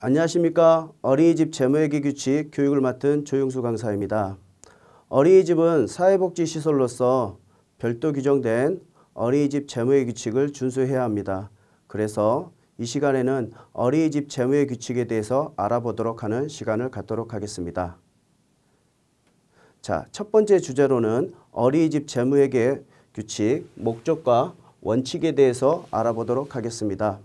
안녕하십니까. 어린이집 재무회계 규칙 교육을 맡은 조용수 강사입니다. 어린이집은 사회복지시설로서 별도 규정된 어린이집 재무회계 규칙을 준수해야 합니다. 그래서 이 시간에는 어린이집 재무회계 규칙에 대해서 알아보도록 하는 시간을 갖도록 하겠습니다. 자, 첫 번째 주제로는 어린이집 재무회계 규칙 목적과 원칙에 대해서 알아보도록 하겠습니다.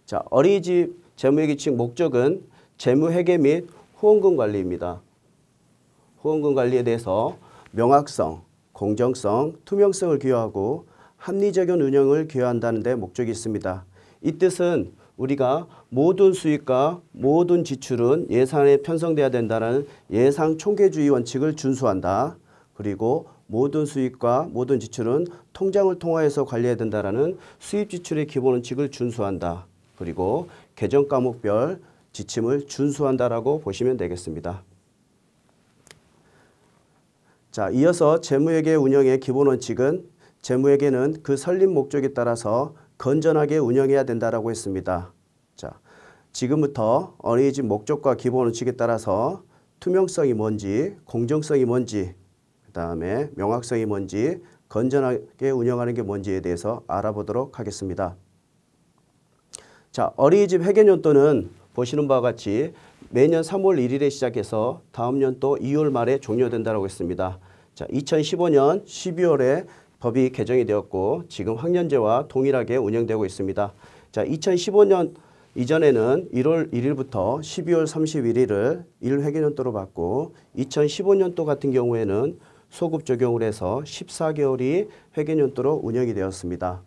자, 어린이집 재무회계 규칙 목적은 재무회계 및 후원금 관리입니다. 후원금 관리에 대해서 명확성, 공정성, 투명성을 기여하고 합리적인 운영을 기여한다는 데 목적이 있습니다. 이 뜻은 우리가 모든 수입과 모든 지출은 예산에 편성돼야 된다는 예산 총계주의 원칙을 준수한다. 그리고 모든 수입과 모든 지출은 통장을 통화해서 관리해야 된다는 수입 지출의 기본 원칙을 준수한다. 그리고 개정 과목별 지침을 준수한다라고 보시면 되겠습니다. 자, 이어서 재무회계 운영의 기본 원칙은 재무회계는 그 설립 목적에 따라서 건전하게 운영해야 된다라고 했습니다. 자, 지금부터 어린이집 목적과 기본 원칙에 따라서 투명성이 뭔지, 공정성이 뭔지, 그 다음에 명확성이 뭔지, 건전하게 운영하는 게 뭔지에 대해서 알아보도록 하겠습니다. 자, 어린이집 회계연도는 보시는 바와 같이 매년 3월 1일에 시작해서 다음 연도 2월 말에 종료된다고 했습니다. 자, 2015년 12월에 법이 개정이 되었고 지금 학년제와 동일하게 운영되고 있습니다. 자, 2015년 이전에는 1월 1일부터 12월 31일을 1회계연도로 받고 2015년도 같은 경우에는 소급 적용을 해서 14개월이 회계연도로 운영이 되었습니다.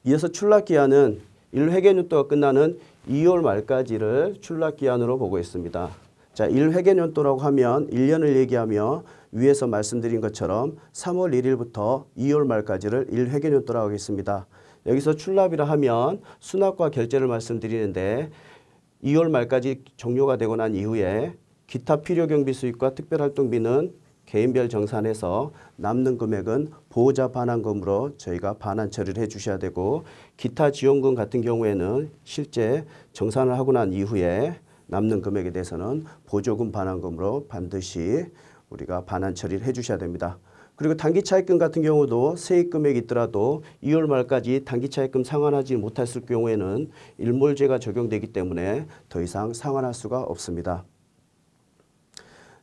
이어서 출납기한은 1회계연도가 끝나는 2월 말까지를 출납기한으로 보고 있습니다. 자, 1회계연도라고 하면 1년을 얘기하며 위에서 말씀드린 것처럼 3월 1일부터 2월 말까지를 1회계연도라고 하겠습니다. 여기서 출납이라 하면 수납과 결제를 말씀드리는데 2월 말까지 종료가 되고 난 이후에 기타 필요경비 수입과 특별활동비는 개인별 정산해서 남는 금액은 보호자 반환금으로 저희가 반환 처리를 해 주셔야 되고 기타 지원금 같은 경우에는 실제 정산을 하고 난 이후에 남는 금액에 대해서는 보조금 반환금으로 반드시 우리가 반환 처리를 해 주셔야 됩니다. 그리고 단기차입금 같은 경우도 세입 금액이 있더라도 2월 말까지 단기차입금 상환하지 못했을 경우에는 일몰제가 적용되기 때문에 더 이상 상환할 수가 없습니다.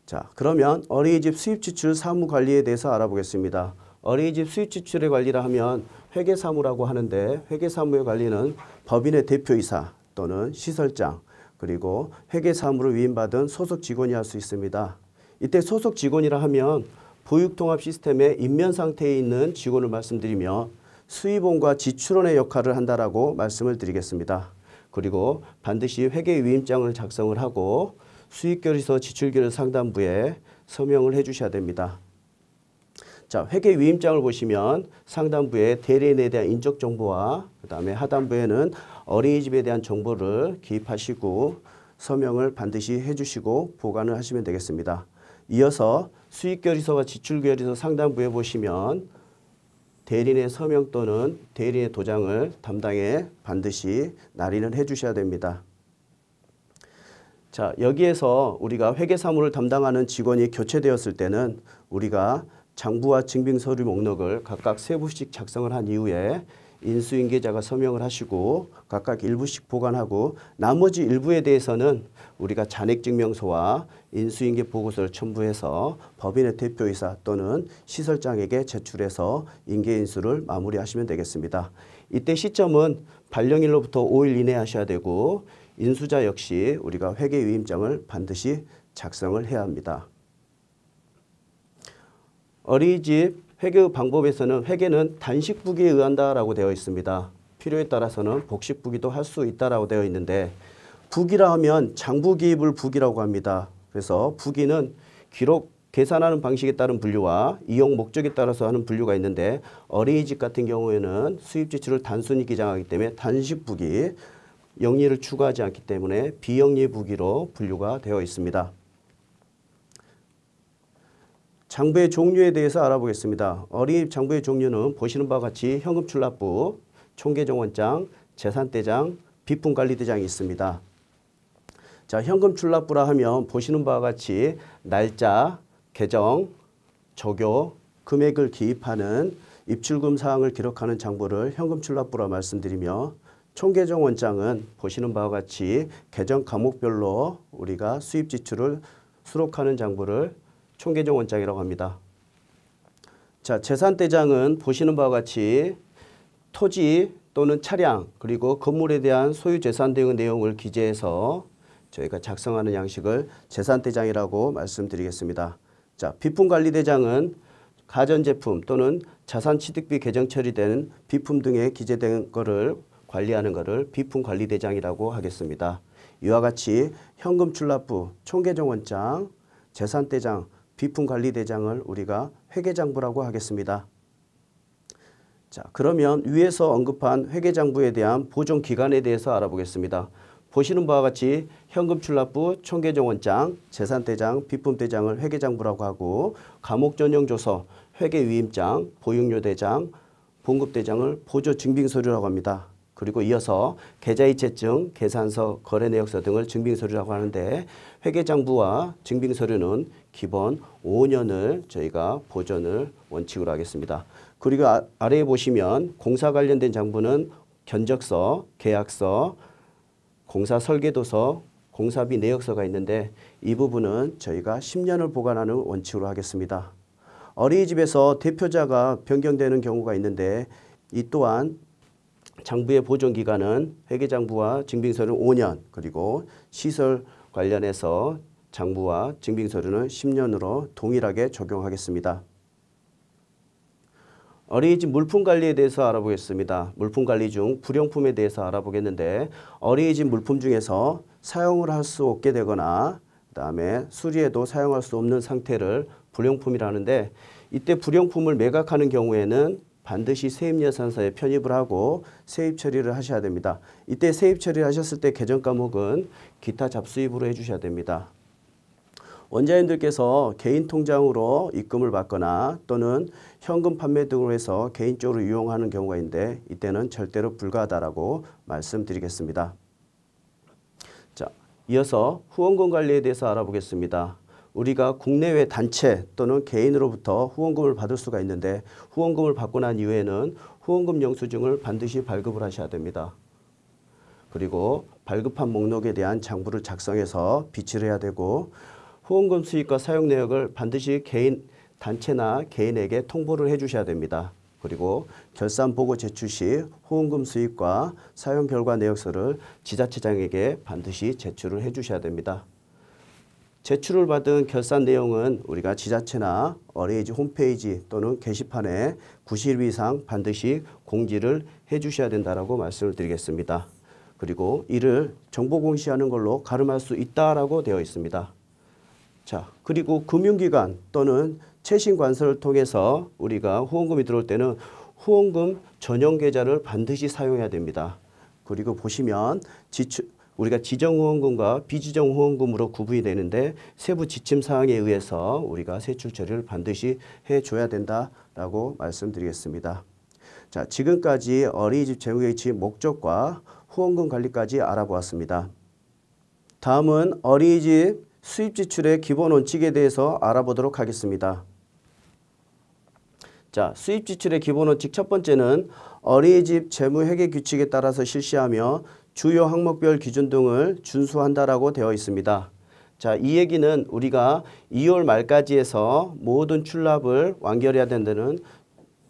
자, 그러면 어린이집 수입지출 사무관리에 대해서 알아보겠습니다. 어린이집 수입지출의 관리라 하면 회계사무라고 하는데 회계사무의 관리는 법인의 대표이사 또는 시설장 그리고 회계사무를 위임받은 소속 직원이 할 수 있습니다. 이때 소속 직원이라 하면 보육통합 시스템의 인면 상태에 있는 직원을 말씀드리며 수입원과 지출원의 역할을 한다라고 말씀을 드리겠습니다. 그리고 반드시 회계 위임장을 작성을 하고 수입결의서 지출결의 상단부에 서명을 해 주셔야 됩니다. 자, 회계 위임장을 보시면 상단부에 대리인에 대한 인적 정보와 그 다음에 하단부에는 어린이집에 대한 정보를 기입하시고 서명을 반드시 해 주시고 보관을 하시면 되겠습니다. 이어서 수입결의서와 지출결의서 상단부에 보시면 대리인의 서명 또는 대리인의 도장을 담당에 반드시 날인을 해 주셔야 됩니다. 자, 여기에서 우리가 회계사무를 담당하는 직원이 교체되었을 때는 우리가 장부와 증빙서류 목록을 각각 3부씩 작성을 한 이후에 인수인계자가 서명을 하시고 각각 1부씩 보관하고 나머지 일부에 대해서는 우리가 잔액증명서와 인수인계 보고서를 첨부해서 법인의 대표이사 또는 시설장에게 제출해서 인계인수를 마무리하시면 되겠습니다. 이때 시점은 발령일로부터 5일 이내에 하셔야 되고 인수자 역시 우리가 회계위임장을 반드시 작성을 해야 합니다. 어린이집 회계 방법에서는 회계는 단식부기에 의한다라고 되어 있습니다. 필요에 따라서는 복식부기도 할 수 있다라고 되어 있는데 부기라 하면 장부기입을 부기라고 합니다. 그래서 부기는 기록 계산하는 방식에 따른 분류와 이용 목적에 따라서 하는 분류가 있는데 어린이집 같은 경우에는 수입 지출을 단순히 기장하기 때문에 단식부기 영리를 추가하지 않기 때문에 비영리 부기로 분류가 되어 있습니다. 장부의 종류에 대해서 알아보겠습니다. 어린이집 장부의 종류는 보시는 바와 같이 현금출납부, 총계정원장, 재산대장, 비품관리대장이 있습니다. 자, 현금 출납부라 하면 보시는 바와 같이 날짜, 계정, 조교, 금액을 기입하는 입출금 사항을 기록하는 장부를 현금 출납부라 말씀드리며 총계정 원장은 보시는 바와 같이 계정 과목별로 우리가 수입 지출을 수록하는 장부를 총계정 원장이라고 합니다. 자, 재산대장은 보시는 바와 같이 토지 또는 차량 그리고 건물에 대한 소유재산 등의 내용을 기재해서 저희가 작성하는 양식을 재산대장이라고 말씀드리겠습니다. 자, 비품관리대장은 가전제품 또는 자산취득비 개정 처리된 비품 등에 기재된 것을 관리하는 것을 비품관리대장이라고 하겠습니다. 이와 같이 현금 출납부, 총계정 원장, 재산대장, 비품관리대장을 우리가 회계장부라고 하겠습니다. 자, 그러면 위에서 언급한 회계장부에 대한 보존기간에 대해서 알아보겠습니다. 보시는 바와 같이 현금 출납부, 총계정 원장, 재산대장, 비품대장을 회계장부라고 하고 과목전형조서, 회계위임장, 보육료대장, 봉급대장을 보조증빙서류라고 합니다. 그리고 이어서 계좌이체증, 계산서, 거래내역서 등을 증빙서류라고 하는데 회계장부와 증빙서류는 기본 5년을 저희가 보존을 원칙으로 하겠습니다. 그리고 아래에 보시면 공사 관련된 장부는 견적서, 계약서, 공사 설계도서, 공사비 내역서가 있는데 이 부분은 저희가 10년을 보관하는 원칙으로 하겠습니다. 어린이집에서 대표자가 변경되는 경우가 있는데 이 또한 장부의 보존기간은 회계장부와 증빙서류는 5년 그리고 시설 관련해서 장부와 증빙서류는 10년으로 동일하게 적용하겠습니다. 어린이집 물품관리에 대해서 알아보겠습니다. 물품관리 중 불용품에 대해서 알아보겠는데 어린이집 물품 중에서 사용을 할 수 없게 되거나 그다음에 수리해도 사용할 수 없는 상태를 불용품이라는데 이때 불용품을 매각하는 경우에는 반드시 세입예산서에 편입을 하고 세입 처리를 하셔야 됩니다. 이때 세입 처리를 하셨을 때 계정 과목은 기타 잡수입으로 해주셔야 됩니다. 원자님들께서 개인 통장으로 입금을 받거나 또는 현금 판매 등으로 해서 개인적으로 이용하는 경우가 있는데 이때는 절대로 불가하다라고 말씀드리겠습니다. 자, 이어서 후원금 관리에 대해서 알아보겠습니다. 우리가 국내외 단체 또는 개인으로부터 후원금을 받을 수가 있는데 후원금을 받고 난 이후에는 후원금 영수증을 반드시 발급을 하셔야 됩니다. 그리고 발급한 목록에 대한 장부를 작성해서 비치를 해야 되고 후원금 수익과 사용 내역을 반드시 개인, 단체나 개인에게 통보를 해주셔야 됩니다. 그리고 결산 보고 제출 시 후원금 수익과 사용 결과 내역서를 지자체장에게 반드시 제출을 해주셔야 됩니다. 제출을 받은 결산 내용은 우리가 지자체나 어린이집 홈페이지 또는 게시판에 90일 이상 반드시 공지를 해주셔야 된다라고 말씀을 드리겠습니다. 그리고 이를 정보 공시하는 걸로 가름할 수 있다라고 되어 있습니다. 자, 그리고 금융기관 또는 최신관서를 통해서 우리가 후원금이 들어올 때는 후원금 전용 계좌를 반드시 사용해야 됩니다. 그리고 보시면 우리가 지정후원금과 비지정후원금으로 구분이 되는데 세부 지침사항에 의해서 우리가 세출 처리를 반드시 해줘야 된다라고 말씀드리겠습니다. 자, 지금까지 어린이집 재무계획 목적과 후원금 관리까지 알아보았습니다. 다음은 어린이집 수입 지출의 기본 원칙에 대해서 알아보도록 하겠습니다. 자, 수입 지출의 기본 원칙 첫 번째는 어린이집 재무회계 규칙에 따라서 실시하며 주요 항목별 기준 등을 준수한다라고 되어 있습니다. 자, 이 얘기는 우리가 2월 말까지 해서 모든 출납을 완결해야 된다는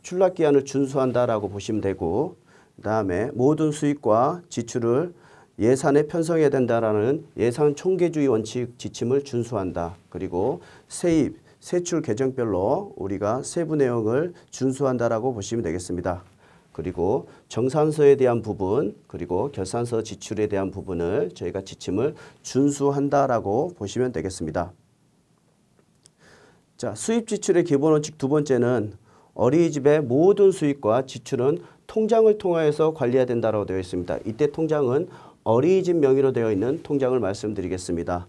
출납기한을 준수한다라고 보시면 되고 그 다음에 모든 수입과 지출을 예산에 편성해야 된다라는 예산 총계주의 원칙 지침을 준수한다. 그리고 세입, 세출 계정별로 우리가 세부 내용을 준수한다라고 보시면 되겠습니다. 그리고 정산서에 대한 부분, 그리고 결산서 지출에 대한 부분을 저희가 지침을 준수한다라고 보시면 되겠습니다. 자, 수입 지출의 기본 원칙 두 번째는 어린이집의 모든 수입과 지출은 통장을 통하여서 관리해야 된다고 되어 있습니다. 이때 통장은 어린이집 명의로 되어 있는 통장을 말씀드리겠습니다.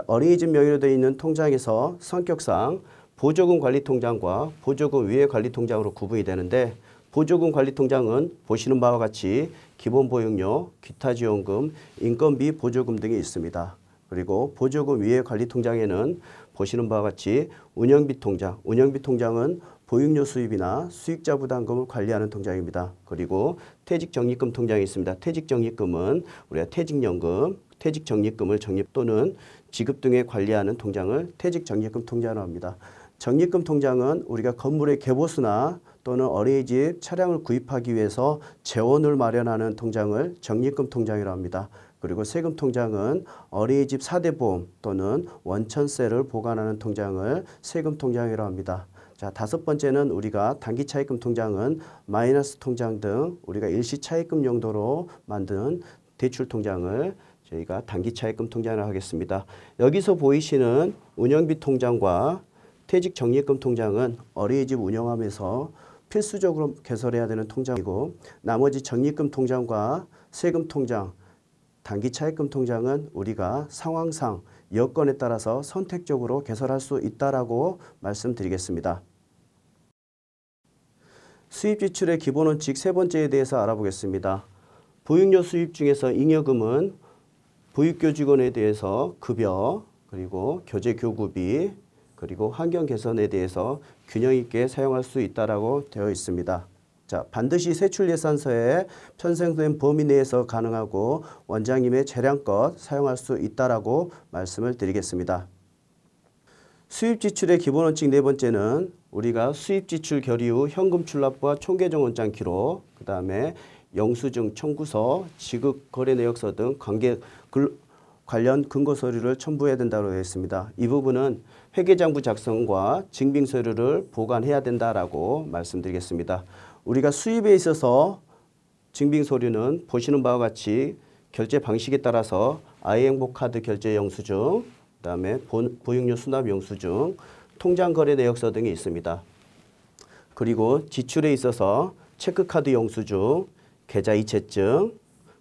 어린이집 명의로 되어 있는 통장에서 성격상 보조금 관리 통장과 보조금 위해 관리 통장으로 구분이 되는데 보조금 관리통장은 보시는 바와 같이 기본보육료, 기타지원금, 인건비 보조금 등이 있습니다. 그리고 보조금 위에 관리통장에는 보시는 바와 같이 운영비 통장, 운영비 통장은 보육료 수입이나 수익자 부담금을 관리하는 통장입니다. 그리고 퇴직적립금 통장이 있습니다. 퇴직적립금은 우리가 퇴직연금, 퇴직적립금을 적립 또는 지급 등에 관리하는 통장을 퇴직적립금 통장이라고 합니다. 적립금 통장은 우리가 건물의 개보수나 또는 어린이집 차량을 구입하기 위해서 재원을 마련하는 통장을 적립금 통장이라고 합니다. 그리고 세금 통장은 어린이집 4대 보험 또는 원천세를 보관하는 통장을 세금 통장이라고 합니다. 자, 다섯 번째는 우리가 단기 차입금 통장은 마이너스 통장 등 우리가 일시 차입금 용도로 만든 대출 통장을 저희가 단기 차입금 통장이라고 하겠습니다. 여기서 보이시는 운영비 통장과 퇴직 적립금 통장은 어린이집 운영하면서 필수적으로 개설해야 되는 통장이고, 나머지 적립금 통장과 세금 통장, 단기 차입금 통장은 우리가 상황상 여건에 따라서 선택적으로 개설할 수 있다라고 말씀드리겠습니다. 수입 지출의 기본 원칙 세 번째에 대해서 알아보겠습니다. 보육료 수입 중에서 잉여금은 보육교 직원에 대해서 급여, 그리고 교재 교구비, 그리고 환경 개선에 대해서 균형 있게 사용할 수 있다라고 되어 있습니다. 자, 반드시 세출 예산서에 편성된 범위 내에서 가능하고 원장님의 재량껏 사용할 수 있다라고 말씀을 드리겠습니다. 수입 지출의 기본 원칙 네 번째는 우리가 수입 지출 결의 후 현금 출납과 총계정 원장 기록, 그 다음에 영수증 청구서, 지급 거래 내역서 등 관련 근거 서류를 첨부해야 된다고 되어 있습니다. 이 부분은 회계장부 작성과 증빙 서류를 보관해야 된다라고 말씀드리겠습니다. 우리가 수입에 있어서 증빙 서류는 보시는 바와 같이 결제 방식에 따라서 아이행복카드 결제 영수증, 그 다음에 보육료 수납 영수증, 통장 거래 내역서 등이 있습니다. 그리고 지출에 있어서 체크카드 영수증, 계좌 이체증,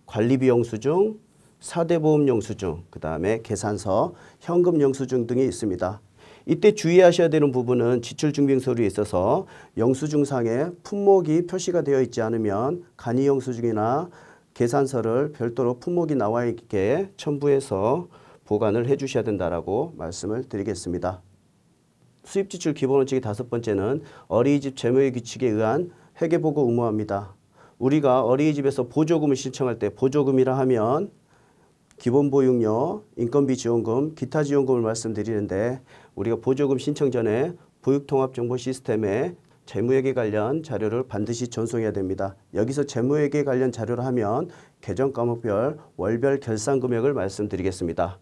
관리비 영수증, 4대 보험 영수증, 그 다음에 계산서, 현금 영수증 등이 있습니다. 이때 주의하셔야 되는 부분은 지출 증빙 서류에 있어서 영수증상에 품목이 표시가 되어 있지 않으면 간이 영수증이나 계산서를 별도로 품목이 나와 있게 첨부해서 보관을 해 주셔야 된다라고 말씀을 드리겠습니다. 수입 지출 기본 원칙의 다섯 번째는 어린이집 재무의 규칙에 의한 회계보고 의무화입니다. 우리가 어린이집에서 보조금을 신청할 때 보조금이라 하면 기본보육료, 인건비 지원금, 기타 지원금을 말씀드리는데 우리가 보조금 신청 전에 보육통합정보 시스템에 재무회계 관련 자료를 반드시 전송해야 됩니다. 여기서 재무회계 관련 자료를 하면 계정 과목별 월별 결산 금액을 말씀드리겠습니다.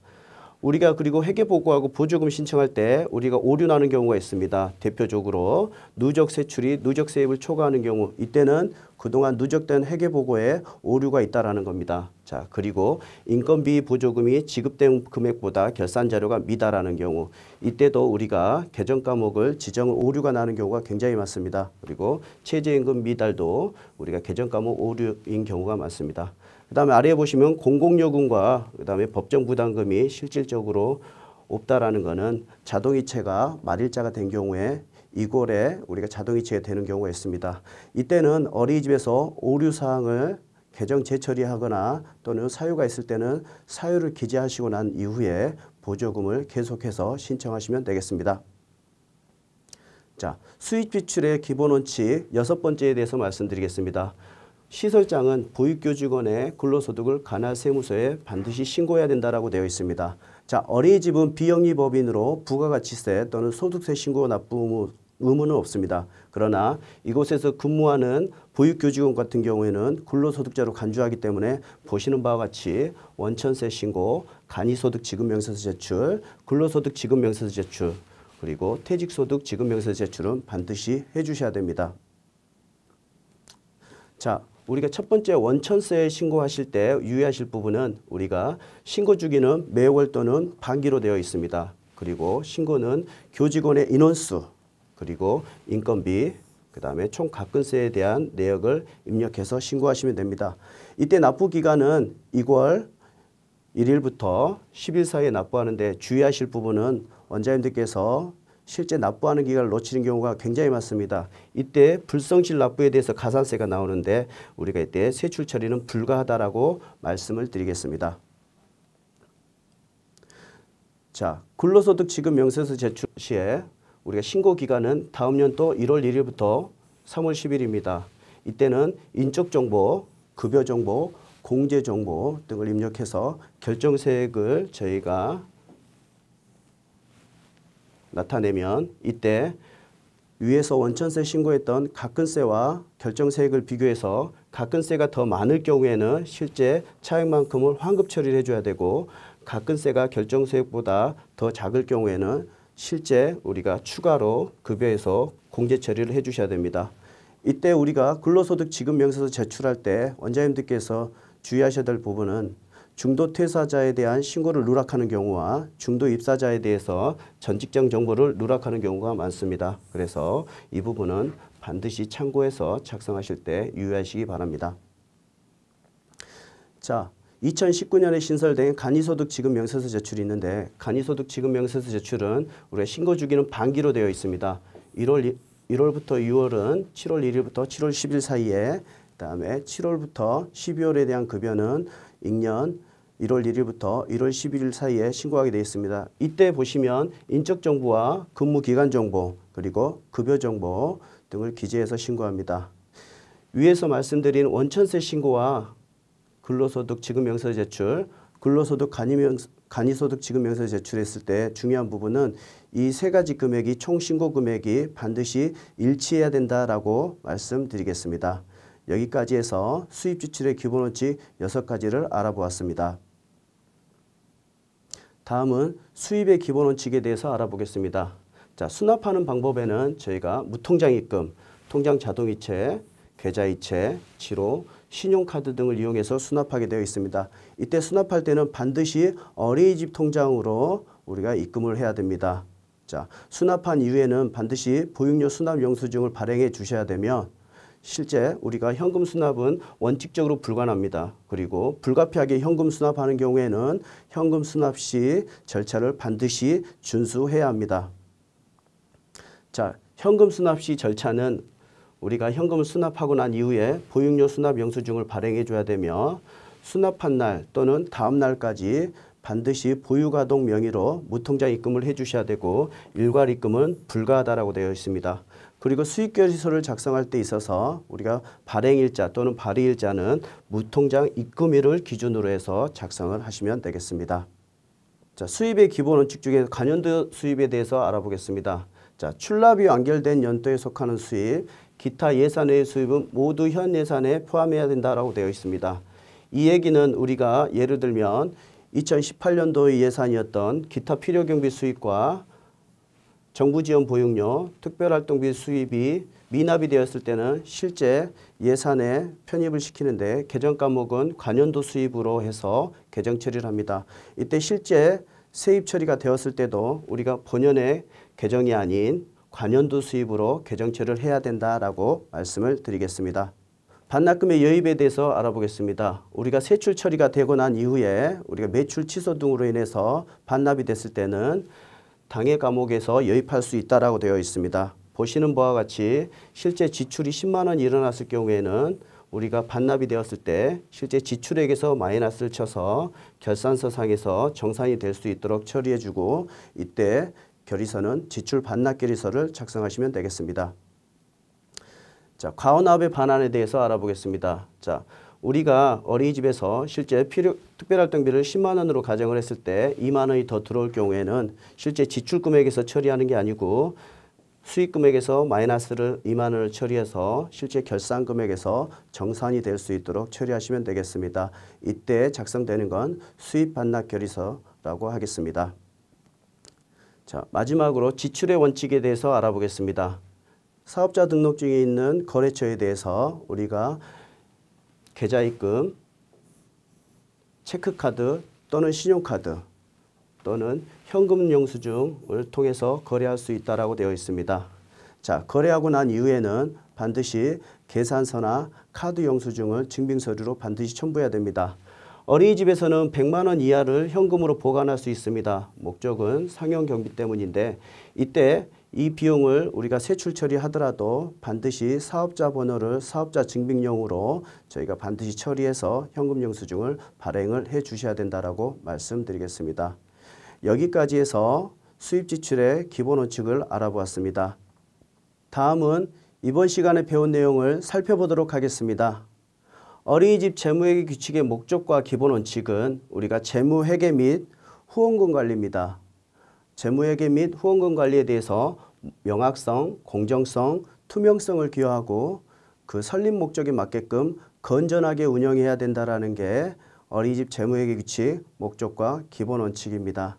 우리가 그리고 회계보고하고 보조금 신청할 때 우리가 오류 나는 경우가 있습니다. 대표적으로 누적 세출이 누적 세입을 초과하는 경우, 이때는 그동안 누적된 회계보고에 오류가 있다라는 겁니다. 자, 그리고 인건비 보조금이 지급된 금액보다 결산 자료가 미달하는 경우, 이때도 우리가 계정 과목을 지정 오류가 나는 경우가 굉장히 많습니다. 그리고 최저임금 미달도 우리가 계정 과목 오류인 경우가 많습니다. 그 다음에 아래에 보시면 공공요금과 그 다음에 법정부담금이 실질적으로 없다라는 것은 자동이체가 말일자가 된 경우에 2월에 우리가 자동이체가 되는 경우가 있습니다. 이때는 어린이집에서 오류사항을 개정 재처리하거나 또는 사유가 있을 때는 사유를 기재하시고 난 이후에 보조금을 계속해서 신청하시면 되겠습니다. 자, 수입 지출의 기본 원칙 여섯 번째에 대해서 말씀드리겠습니다. 시설장은 보육교 직원의 근로소득을 관할세무서에 반드시 신고해야 된다라고 되어 있습니다. 자, 어린이집은 비영리법인으로 부가가치세 또는 소득세 신고 납부 의무는 없습니다. 그러나 이곳에서 근무하는 보육교 직원 같은 경우에는 근로소득자로 간주하기 때문에 보시는 바와 같이 원천세 신고, 간이소득 지급명세서 제출, 근로소득 지급명세서 제출, 그리고 퇴직소득 지급명세서 제출은 반드시 해주셔야 됩니다. 자, 우리가 첫 번째 원천세 신고하실 때 유의하실 부분은 우리가 신고 주기는 매월 또는 반기로 되어 있습니다. 그리고 신고는 교직원의 인원수, 그리고 인건비, 그 다음에 총 가근세에 대한 내역을 입력해서 신고하시면 됩니다. 이때 납부기간은 2월 1일부터 10일 사이에 납부하는데 주의하실 부분은 원장님들께서 실제 납부하는 기간을 놓치는 경우가 굉장히 많습니다. 이때 불성실 납부에 대해서 가산세가 나오는데 우리가 이때 세출 처리는 불가하다라고 말씀을 드리겠습니다. 자, 근로소득 지급 명세서 제출 시에 우리가 신고 기간은 다음 년도 1월 1일부터 3월 10일입니다. 이때는 인적 정보, 급여 정보, 공제 정보 등을 입력해서 결정세액을 저희가 나타내면 이때 위에서 원천세 신고했던 가근세와 결정세액을 비교해서 가근세가 더 많을 경우에는 실제 차액만큼을 환급 처리를 해줘야 되고 가근세가 결정세액보다 더 작을 경우에는 실제 우리가 추가로 급여에서 공제 처리를 해주셔야 됩니다. 이때 우리가 근로소득 지급 명세서 제출할 때 원장님들께서 주의하셔야 될 부분은 중도 퇴사자에 대한 신고를 누락하는 경우와 중도 입사자에 대해서 전직장 정보를 누락하는 경우가 많습니다. 그래서 이 부분은 반드시 참고해서 작성하실 때 유의하시기 바랍니다. 자, 2019년에 신설된 간이소득 지급 명세서 제출이 있는데 간이소득 지급 명세서 제출은 우리가 신고 주기는 반기로 되어 있습니다. 1월부터 6월은 7월 1일부터 7월 10일 사이에 그다음에 7월부터 12월에 대한 급여는 익년 1월 1일부터 1월 11일 사이에 신고하게 되어 있습니다. 이때 보시면 인적 정보와 근무 기간 정보 그리고 급여 정보 등을 기재해서 신고합니다. 위에서 말씀드린 원천세 신고와 근로소득 지급 명세서 제출, 근로소득 간이소득 지급 명세서 제출했을 때 중요한 부분은 이 세 가지 금액이 총 신고 금액이 반드시 일치해야 된다라고 말씀드리겠습니다. 여기까지 해서 수입 지출의 기본 원칙 6가지를 알아보았습니다. 다음은 수입의 기본 원칙에 대해서 알아보겠습니다. 자, 수납하는 방법에는 저희가 무통장 입금, 통장 자동이체, 계좌이체, 지로, 신용카드 등을 이용해서 수납하게 되어 있습니다. 이때 수납할 때는 반드시 어린이집 통장으로 우리가 입금을 해야 됩니다. 자, 수납한 이후에는 반드시 보육료 수납 영수증을 발행해 주셔야 되며 실제 우리가 현금 수납은 원칙적으로 불가능합니다. 그리고 불가피하게 현금 수납하는 경우에는 현금 수납 시 절차를 반드시 준수해야 합니다. 자, 현금 수납 시 절차는 우리가 현금을 수납하고 난 이후에 보육료 수납 영수증을 발행해 줘야 되며 수납한 날 또는 다음 날까지 반드시 보유가동 명의로 무통장 입금을 해 주셔야 되고 일괄 입금은 불가하다라고 되어 있습니다. 그리고 수익결의서를 작성할 때 있어서 우리가 발행일자 또는 발의일자는 무통장 입금일을 기준으로 해서 작성을 하시면 되겠습니다. 자, 수입의 기본 원칙 중에 간연도 수입에 대해서 알아보겠습니다. 자, 출납이 완결된 연도에 속하는 수입, 기타 예산 외의 수입은 모두 현 예산에 포함해야 된다라고 되어 있습니다. 이 얘기는 우리가 예를 들면 2018년도의 예산이었던 기타 필요경비 수입과 정부지원 보육료, 특별활동비 수입이 미납이 되었을 때는 실제 예산에 편입을 시키는데 개정 과목은 관연도 수입으로 해서 개정 처리를 합니다. 이때 실제 세입 처리가 되었을 때도 우리가 본연의 개정이 아닌 관연도 수입으로 개정 처리를 해야 된다라고 말씀을 드리겠습니다. 반납금의 여입에 대해서 알아보겠습니다. 우리가 세출 처리가 되고 난 이후에 우리가 매출 취소 등으로 인해서 반납이 됐을 때는 당해 과목에서 여입할 수 있다라고 되어 있습니다. 보시는 바와 같이 실제 지출이 10만 원이 일어났을 경우에는 우리가 반납이 되었을 때 실제 지출액에서 마이너스를 쳐서 결산서상에서 정산이 될 수 있도록 처리해주고 이때 결의서는 지출 반납 결의서를 작성하시면 되겠습니다. 자, 과언납의 반환에 대해서 알아보겠습니다. 자, 우리가 어린이집에서 실제 특별활동비를 10만 원으로 가정을 했을 때 2만 원이 더 들어올 경우에는 실제 지출 금액에서 처리하는 게 아니고 수익 금액에서 마이너스를 2만 원을 처리해서 실제 결산 금액에서 정산이 될 수 있도록 처리하시면 되겠습니다. 이때 작성되는 건 수입 반납 결의서라고 하겠습니다. 자, 마지막으로 지출의 원칙에 대해서 알아보겠습니다. 사업자 등록증에 있는 거래처에 대해서 우리가 계좌입금, 체크카드 또는 신용카드 또는 현금 영수증을 통해서 거래할 수 있다라고 되어 있습니다. 자, 거래하고 난 이후에는 반드시 계산서나 카드 영수증을 증빙서류로 반드시 첨부해야 됩니다. 어린이집에서는 100만 원 이하를 현금으로 보관할 수 있습니다. 목적은 상용 경비 때문인데 이때 이 비용을 우리가 세출 처리하더라도 반드시 사업자 번호를 사업자 증빙용으로 저희가 반드시 처리해서 현금 영수증을 발행을 해 주셔야 된다라고 말씀드리겠습니다. 여기까지 해서 수입 지출의 기본 원칙을 알아보았습니다. 다음은 이번 시간에 배운 내용을 살펴보도록 하겠습니다. 어린이집 재무회계 규칙의 목적과 기본 원칙은 우리가 재무회계 및 후원금 관리입니다. 재무회계 및 후원금 관리에 대해서 명확성, 공정성, 투명성을 기여하고 그 설립 목적에 맞게끔 건전하게 운영해야 된다는 게 어린이집 재무회계 규칙 목적과 기본 원칙입니다.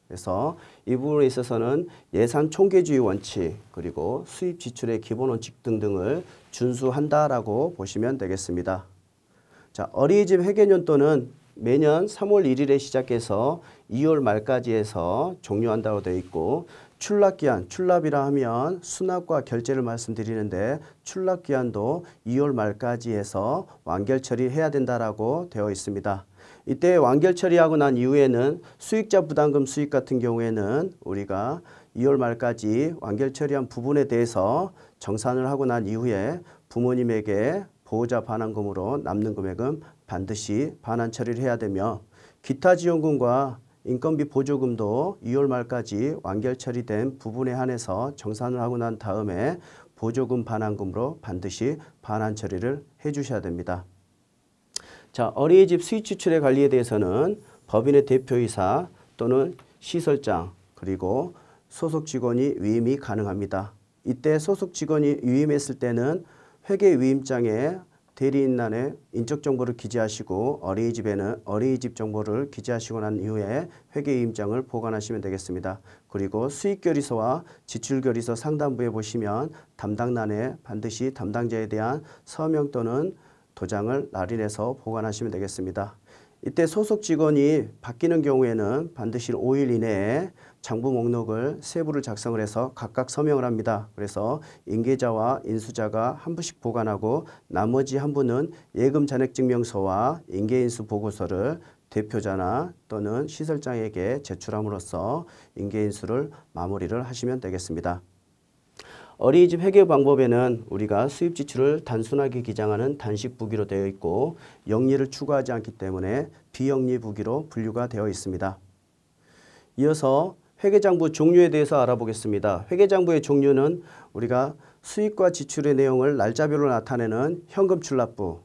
그래서 이 부분에 있어서는 예산 총계주의 원칙 그리고 수입 지출의 기본 원칙 등등을 준수한다라고 보시면 되겠습니다. 자, 어린이집 회계연도는 매년 3월 1일에 시작해서 2월 말까지 해서 종료한다고 되어 있고 출납기한, 출납이라 하면 수납과 결제를 말씀드리는데 출납기한도 2월 말까지 해서 완결 처리해야 된다라고 되어 있습니다. 이때 완결 처리하고 난 이후에는 수익자 부담금 수익 같은 경우에는 우리가 2월 말까지 완결 처리한 부분에 대해서 정산을 하고 난 이후에 부모님에게 보호자 반환금으로 남는 금액은 반드시 반환 처리를 해야 되며 기타 지원금과 인건비 보조금도 2월 말까지 완결 처리된 부분에 한해서 정산을 하고 난 다음에 보조금 반환금으로 반드시 반환 처리를 해 주셔야 됩니다. 자, 어린이집 수입 지출의 관리에 대해서는 법인의 대표이사 또는 시설장 그리고 소속 직원이 위임이 가능합니다. 이때 소속 직원이 위임했을 때는 회계 위임장에 대리인란에 인적 정보를 기재하시고 어린이집에는 어린이집 정보를 기재하시고 난 이후에 회계 위임장을 보관하시면 되겠습니다. 그리고 수익결의서와 지출결의서 상단부에 보시면 담당란에 반드시 담당자에 대한 서명 또는 도장을 날인해서 보관하시면 되겠습니다. 이때 소속 직원이 바뀌는 경우에는 반드시 5일 이내에 장부 목록을 세부를 작성을 해서 각각 서명을 합니다. 그래서 인계자와 인수자가 한 부씩 보관하고 나머지 한 분은 예금 잔액증명서와 인계인수 보고서를 대표자나 또는 시설장에게 제출함으로써 인계인수를 마무리를 하시면 되겠습니다. 어린이집 회계 방법에는 우리가 수입 지출을 단순하게 기장하는 단식 부기로 되어 있고 영리를 추구하지 않기 때문에 비영리 부기로 분류가 되어 있습니다. 이어서 회계장부 종류에 대해서 알아보겠습니다. 회계장부의 종류는 우리가 수입과 지출의 내용을 날짜별로 나타내는 현금 출납부,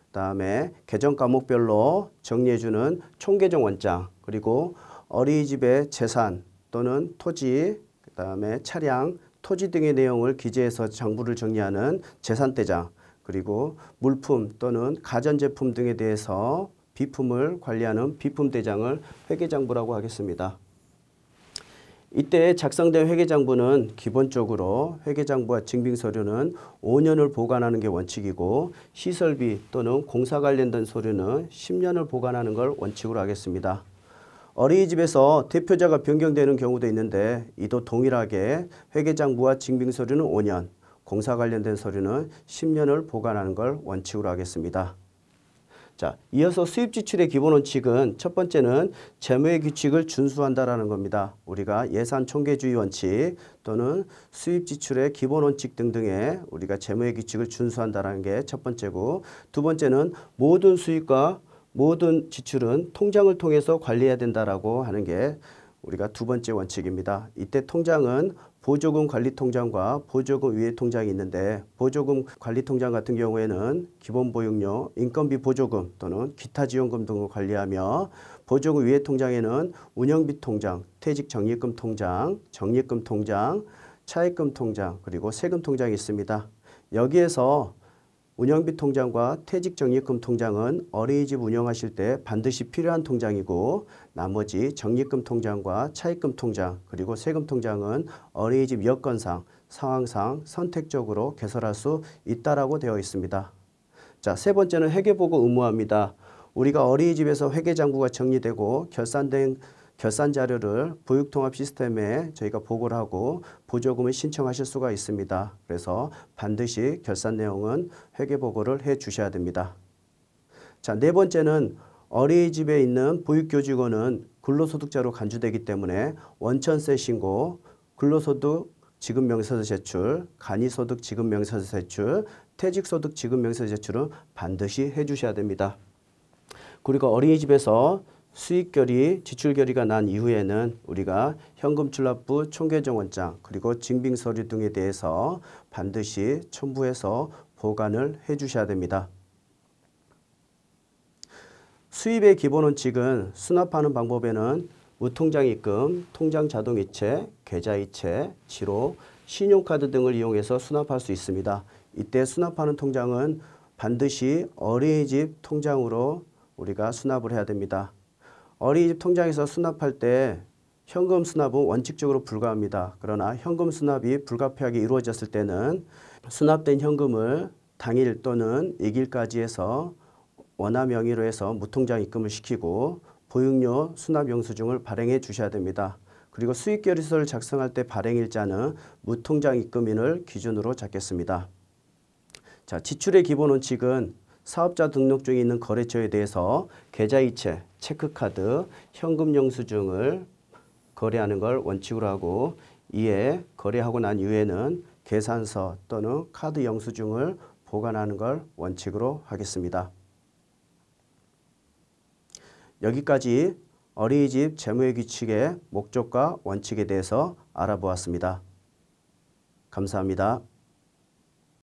그다음에 계정 과목별로 정리해주는 총계정 원장, 그리고 어린이집의 재산 또는 토지, 그다음에 차량, 토지 등의 내용을 기재해서 장부를 정리하는 재산대장, 그리고 물품 또는 가전제품 등에 대해서 비품을 관리하는 비품대장을 회계장부라고 하겠습니다. 이때 작성된 회계장부는 기본적으로 회계장부와 증빙서류는 5년을 보관하는 게 원칙이고 시설비 또는 공사 관련된 서류는 10년을 보관하는 걸 원칙으로 하겠습니다. 어린이집에서 대표자가 변경되는 경우도 있는데 이도 동일하게 회계장부와 증빙서류는 5년, 공사 관련된 서류는 10년을 보관하는 걸 원칙으로 하겠습니다. 자, 이어서 수입 지출의 기본 원칙은 첫 번째는 재무의 규칙을 준수한다라는 겁니다. 우리가 예산 총계주의 원칙 또는 수입 지출의 기본 원칙 등등의 우리가 재무의 규칙을 준수한다라는 게 첫 번째고, 두 번째는 모든 수입과 모든 지출은 통장을 통해서 관리해야 된다라고 하는 게 우리가 두 번째 원칙입니다. 이때 통장은 보조금 관리통장과 보조금 위의 통장이 있는데 보조금 관리통장 같은 경우에는 기본보육료, 인건비 보조금 또는 기타 지원금 등을 관리하며 보조금 위의 통장에는 운영비 통장, 퇴직 적립금 통장, 적립금 통장, 차입금 통장 그리고 세금 통장이 있습니다. 여기에서 운영비 통장과 퇴직 적립금 통장은 어린이집 운영하실 때 반드시 필요한 통장이고 나머지 적립금 통장과 차입금 통장 그리고 세금 통장은 어린이집 여건상 상황상 선택적으로 개설할 수 있다라고 되어 있습니다. 자, 세 번째는 회계보고 의무화입니다. 우리가 어린이집에서 회계장부가 정리되고 결산된 결산 자료를 보육통합 시스템에 저희가 보고를 하고 보조금을 신청하실 수가 있습니다. 그래서 반드시 결산 내용은 회계보고를 해 주셔야 됩니다. 자, 네 번째는 어린이집에 있는 보육교직원은 근로소득자로 간주되기 때문에 원천세 신고, 근로소득 지급명세서 제출, 간이소득 지급명세서 제출, 퇴직소득 지급명세서 제출은 반드시 해주셔야 됩니다. 그리고 어린이집에서 수익결의, 지출결의가 난 이후에는 우리가 현금출납부, 총계정원장, 그리고 징빙서류 등에 대해서 반드시 첨부해서 보관을 해주셔야 됩니다. 수입의 기본 원칙은 수납하는 방법에는 무통장입금, 통장자동이체, 계좌이체, 지로, 신용카드 등을 이용해서 수납할 수 있습니다. 이때 수납하는 통장은 반드시 어린이집 통장으로 우리가 수납을 해야 됩니다. 어린이집 통장에서 수납할 때 현금 수납은 원칙적으로 불가합니다. 그러나 현금 수납이 불가피하게 이루어졌을 때는 수납된 현금을 당일 또는 이길까지 해서 원화 명의로 해서 무통장 입금을 시키고 보육료 수납 영수증을 발행해 주셔야 됩니다. 그리고 수익결의서를 작성할 때 발행일자는 무통장 입금인을 기준으로 잡겠습니다. 자, 지출의 기본 원칙은 사업자 등록증이 있는 거래처에 대해서 계좌이체, 체크카드, 현금 영수증을 거래하는 걸 원칙으로 하고 이에 거래하고 난 이후에는 계산서 또는 카드 영수증을 보관하는 걸 원칙으로 하겠습니다. 여기까지 어린이집 재무회 규칙의 목적과 원칙에 대해서 알아보았습니다. 감사합니다.